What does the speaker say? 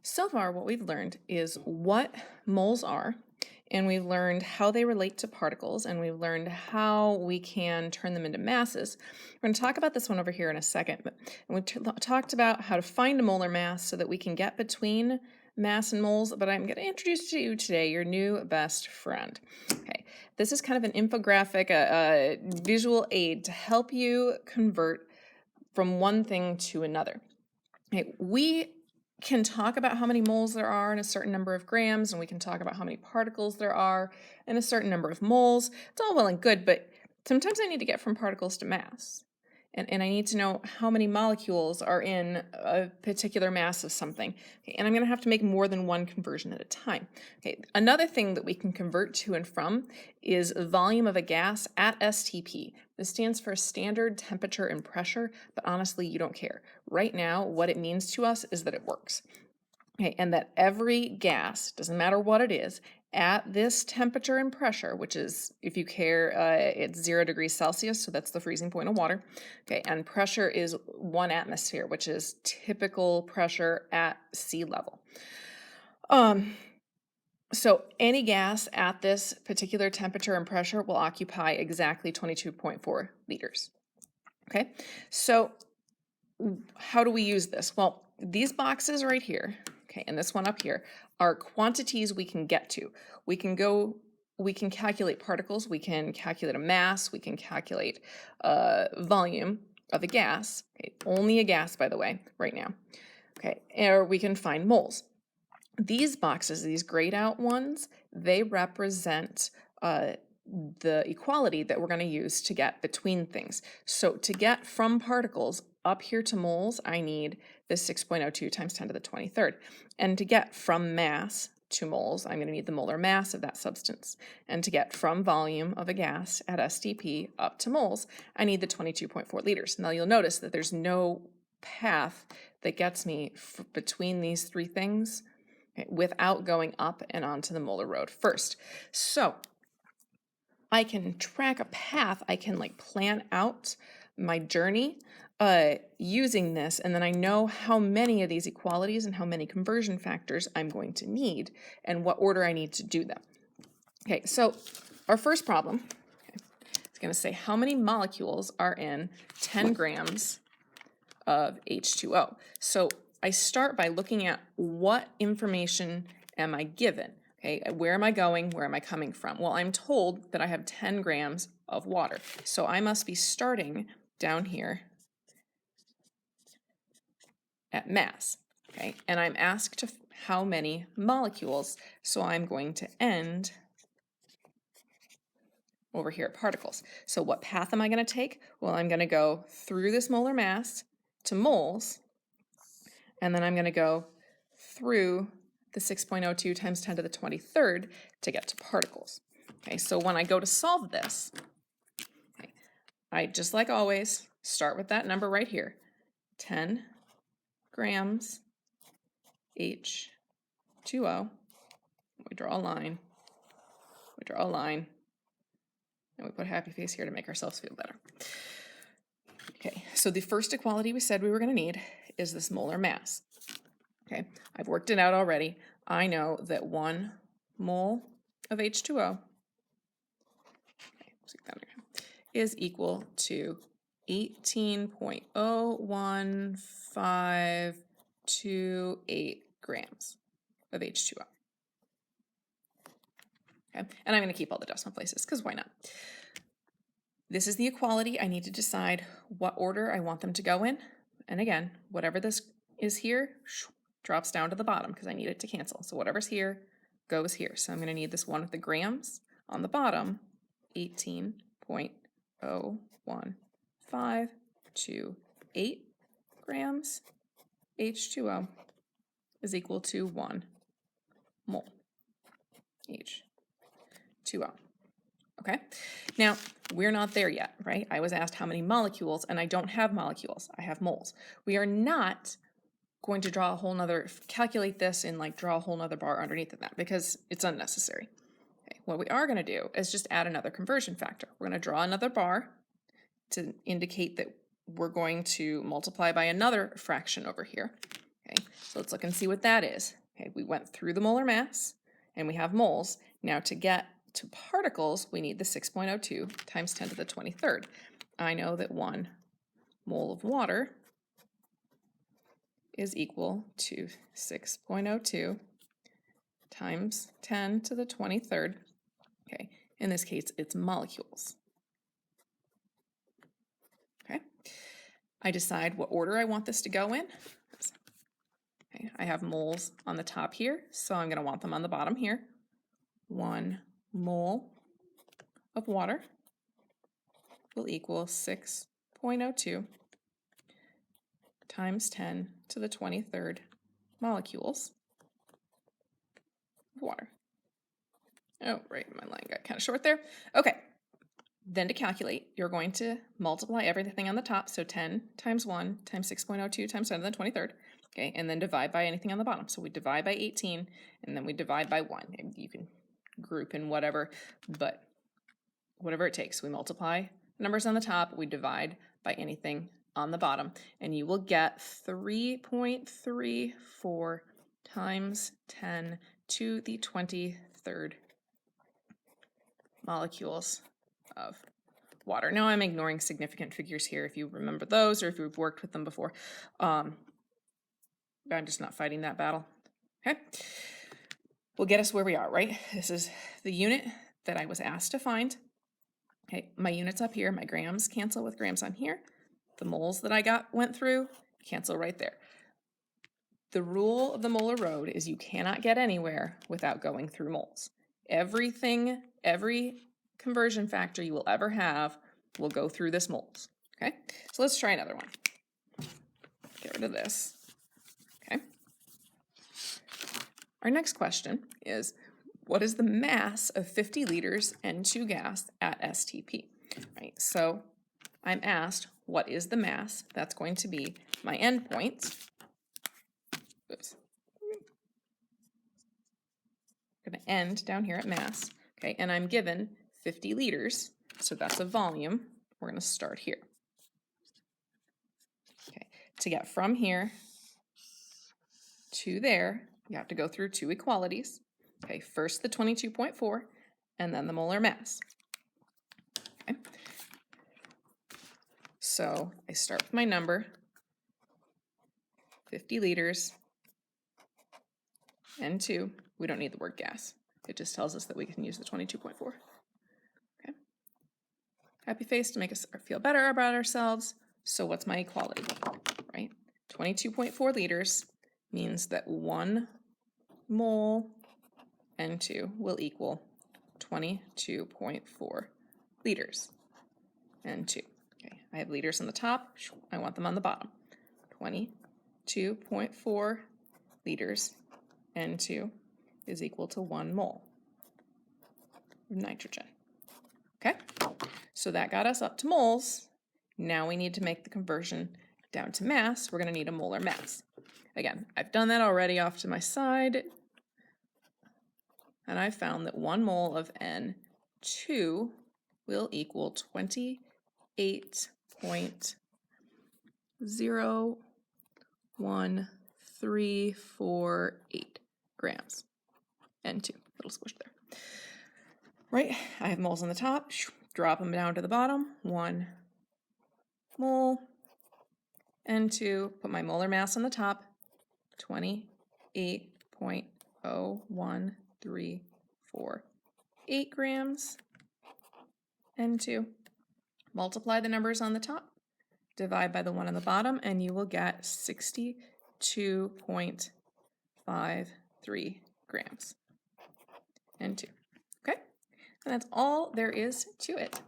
So far, what we've learned is what moles are, and we've learned how they relate to particles, and we've learned how we can turn them into masses. We're going to talk about this one over here in a second, but we've talked about how to find a molar mass so that we can get between mass and moles, but I'm going to introduce to you today your new best friend. Okay, this is kind of an infographic, a visual aid to help you convert from one thing to another. Okay, we can talk about how many moles there are in a certain number of grams, and we can talk about how many particles there are in a certain number of moles. It's all well and good, but sometimes I need to get from particles to mass. And I need to know how many molecules are in a particular mass of something. Okay, and I'm going to have to make more than one conversion at a time. Okay, another thing that we can convert to and from is volume of a gas at STP. This stands for standard temperature and pressure, but honestly, you don't care. Right now, what it means to us is that it works. Okay, and that every gas, doesn't matter what it is, at this temperature and pressure, which is, if you care, it's 0 degrees Celsius, so that's the freezing point of water. Okay, and pressure is 1 atmosphere, which is typical pressure at sea level. So any gas at this particular temperature and pressure will occupy exactly 22.4 liters. Okay, so how do we use this? Well, these boxes right here, okay, and this one up here are quantities we can get to. We can calculate particles, we can calculate a mass, we can calculate volume of a gas, okay, only a gas, by the way, right now, okay, or we can find moles. These boxes, these grayed out ones, they represent the equality that we're going to use to get between things. So to get from particles up here to moles, I need this 6.02 times 10 to the 23rd. And to get from mass to moles, I'm going to need the molar mass of that substance. And to get from volume of a gas at STP up to moles, I need the 22.4 liters. Now you'll notice that there's no path that gets me between these three things, okay, without going up and onto the molar road first. So I can track a path, I can plan out my journey using this, and then I know how many of these equalities and how many conversion factors I'm going to need and what order I need to do them. Okay, so our first problem, is going to say how many molecules are in 10 grams of H2O. So I start by looking at what information am I given. Okay, where am I going? Where am I coming from? Well, I'm told that I have 10 grams of water. So I must be starting down here at mass. Okay, and I'm asked how many molecules. So I'm going to end over here at particles. So what path am I going to take? Well, I'm going to go through this molar mass to moles, and then I'm going to go through the 6.02 times 10 to the 23rd to get to particles. Okay, so when I go to solve this, okay, I, just like always, start with that number right here, 10 grams H2O. We draw a line, and we put a happy face here to make ourselves feel better. Okay, so the first equality we said we were going to need is this molar mass. Okay, I've worked it out already. I know that 1 mole of H2O is equal to 18.01528 grams of H2O. Okay, and I'm going to keep all the decimal places because why not? This is the equality. I need to decide what order I want them to go in. And again, whatever this is here drops down to the bottom because I need it to cancel. So whatever's here goes here. So I'm going to need this one with the grams on the bottom, 18.01528 grams H2O is equal to 1 mole H2O. Okay, now we're not there yet, right? I was asked how many molecules, and I don't have molecules, I have moles. We are not going to draw a whole nother, calculate this and draw a whole nother bar underneath of that because it's unnecessary. Okay, what we are going to do is just add another conversion factor. We're going to draw another bar to indicate that we're going to multiply by another fraction over here. Okay, so let's look and see what that is. Okay, we went through the molar mass and we have moles. Now to get to particles, we need the 6.02 times 10 to the 23rd. I know that 1 mole of water is equal to 6.02 times 10 to the 23rd. Okay, in this case, it's molecules. Okay, I decide what order I want this to go in. Okay, I have moles on the top here, so I'm going to want them on the bottom here. 1 mole of water will equal 6.02 times 10 to the 23rd molecules of water. Oh, right, my line got kind of short there. Okay, then to calculate, you're going to multiply everything on the top, so 10 times 1 times 6.02 times 10 to the 23rd, okay, and then divide by anything on the bottom. So we divide by 18, and then we divide by 1. And you can group in whatever, but whatever it takes. We multiply numbers on the top, we divide by anything on the bottom, and you will get 3.34 times 10 to the 23rd molecules of water. Now I'm ignoring significant figures here if you remember those or if you've worked with them before. I'm just not fighting that battle. Okay, will get us where we are, right? This is the unit that I was asked to find. Okay, my units up here, my grams cancel with grams on here. The moles that I went through cancel right there. The rule of the molar road is you cannot get anywhere without going through moles. Every conversion factor you will ever have will go through this moles. Okay, so let's try another one. Get rid of this. Okay. Our next question is, what is the mass of 50 liters N2 gas at STP? Right, so I'm asked, what is the mass? That's going to be my endpoint. Oops. I'm going to end down here at mass. Okay, and I'm given 50 liters, so that's a volume. We're going to start here. Okay, to get from here to there, you have to go through 2 equalities. Okay, first the 22.4, and then the molar mass. Okay. So I start with my number, 50 liters, N2. We don't need the word gas. It just tells us that we can use the 22.4. Okay. Happy face to make us feel better about ourselves. So what's my equality, right? 22.4 liters means that 1 mole N2 will equal 22.4 liters N2. Okay, I have liters on the top. I want them on the bottom. 22.4 liters N2 is equal to 1 mole of nitrogen. Okay, so that got us up to moles. Now we need to make the conversion down to mass. We're going to need a molar mass. Again, I've done that already off to my side, and I found that 1 mole of N2 will equal 28.01348 grams. N2, little squish there. Right, I have moles on the top, drop them down to the bottom, 1 mole, N2, put my molar mass on the top, 28.01348 grams, N2. Multiply the numbers on the top, divide by the one on the bottom, and you will get 62.53 grams, N2. Okay, and that's all there is to it.